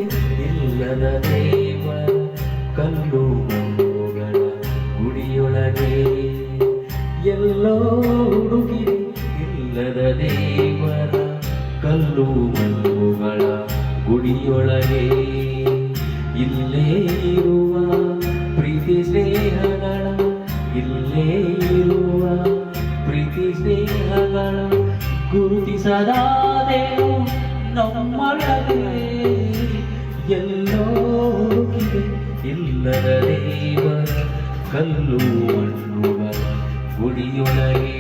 ಇಲ್ಲದ ದೇವರ ಕಲ್ಲು ಮಣ್ಣುಗಳ ಗುಡಿಯೊಳಗೆ ಎಲ್ಲೋ ಹುಡುಕಿದೆ ಇಲ್ಲದ ದೇವರ ಕಲ್ಲು ಮಣ್ಣುಗಳ ಗುಡಿಯೊಳಗೆ ಇಲ್ಲೇ ಇರುವ ಪ್ರೀತಿ ಸ್ನೇಹಗಳ ಇಲ್ಲೇ ಇರುವ ಪ್ರೀತಿ ಸ್ನೇಹಗಳ ಗುರುತಿಸದಾದೇನು ನಮ್ಮೊಳಗೆ ಎಲ್ಲೋ ಹುಡುಕಿದೆ ಇಲ್ಲದ ದೇವರ ಕಲ್ಲು ಮಣ್ಣುಗಳ ಗುಡಿಯೊಳಗೆ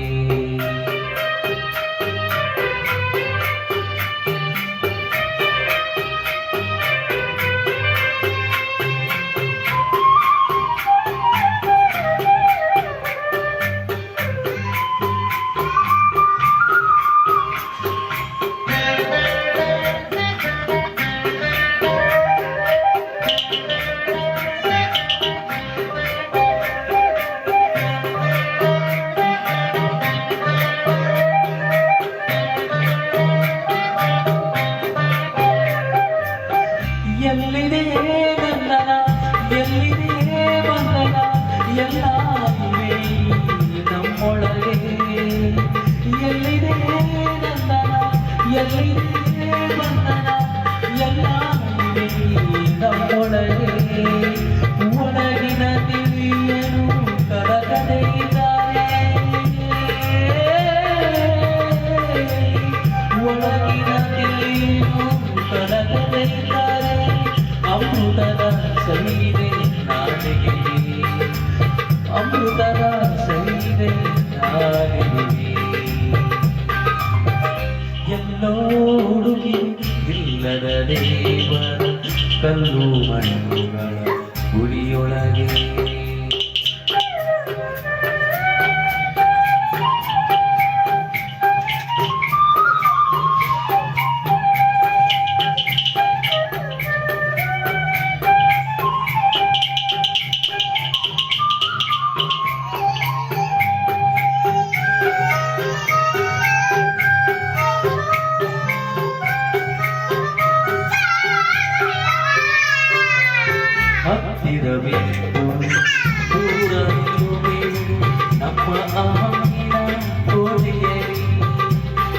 ಎಲ್ಲಿದೆ ಬಂಧನ ಎಲ್ಲಿದೆ ಬಂಧನ ಎಲ್ಲ ನಮ್ಮೊಳಗೆ ಎಲ್ಲಿದೆ ಬಂಧನ ಎಲ್ಲಿದೆ ಬಂಧನ ಎಲ್ಲ ನಮ್ಮೊಳಗೆ ಒಳಗಿನ ತಿಳಿಯಲು ಕರಗದೆ ಇದ್ದಾರೆ ಒಳಗಿನ ತಿಳಿಯಲು ಕರಗದೆ ಇದ್ದಾರೆ ಅಮೃತದ ಸೈದೆ ನಾಲಿಗೆ ಅಮೃತದ ಸೈದೆ ನಾಲಿಗೆ ಎಲ್ಲೋ ಹುಡುಗಿ ಇಲ್ಲದ ದೇವರ ಕಲ್ಲು ಮಣ್ಣುಗಳ ಗುಡಿಯೊಳಗೆ ಹತ್ತಿರವಿತ್ತು ದೂರವಿರುವೆವು ನಮ್ಮ ಅಹಮಿನ ಕೋಟೆಯಲ್ಲಿ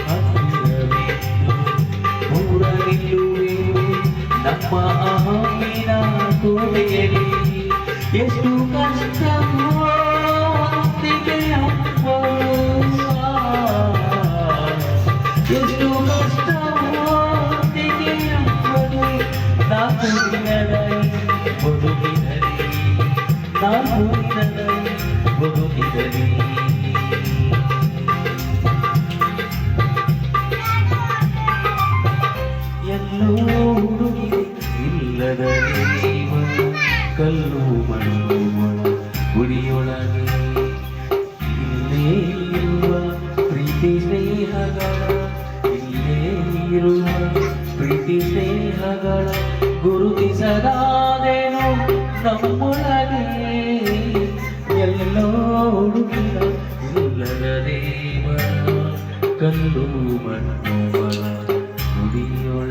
ಹತ್ತಿರವಿತ್ತು ದೂರವಿರುವೆವು ನಮ್ಮ ಅಹಮಿನ ಕೋಟೆಯಲ್ಲಿ ಎಷ್ಟು ಕಷ್ಟವೋ ಹೊತ್ತಿಗೆ ಎಷ್ಟು ಕಷ್ಟವೋ ಹೊತ್ತಿಗೆ ನಾಲ್ಕು ದಿನದಲ್ಲಿ ಬದುಕಿದರೆ ಎಲ್ಲೋ ಹುಡುಗಿ ಇಲ್ಲದ ದೇವರ ಕಲ್ಲು ಮಣ್ಣುಗಳ ಗುಡಿಯೊಳಗೆ ಇಲ್ಲೇ ಇರುವ ಪ್ರೀತಿ ಸ್ನೇಹಗಳ ಇಲ್ಲೇ ಇರುವ ಪ್ರೀತಿ ಸ್ನೇಹಗಳ ಗುರುತಿಸದಾದೇನು ನಮ್ಮೊಳಗೆ ಎಲ್ಲೋ ಹುಡುಗಿದ ಇಲ್ಲದ ದೇವರ ಕಲ್ಲು ಮಣ್ಣುಗಳ ಗುಡಿಯೊಳಗೆ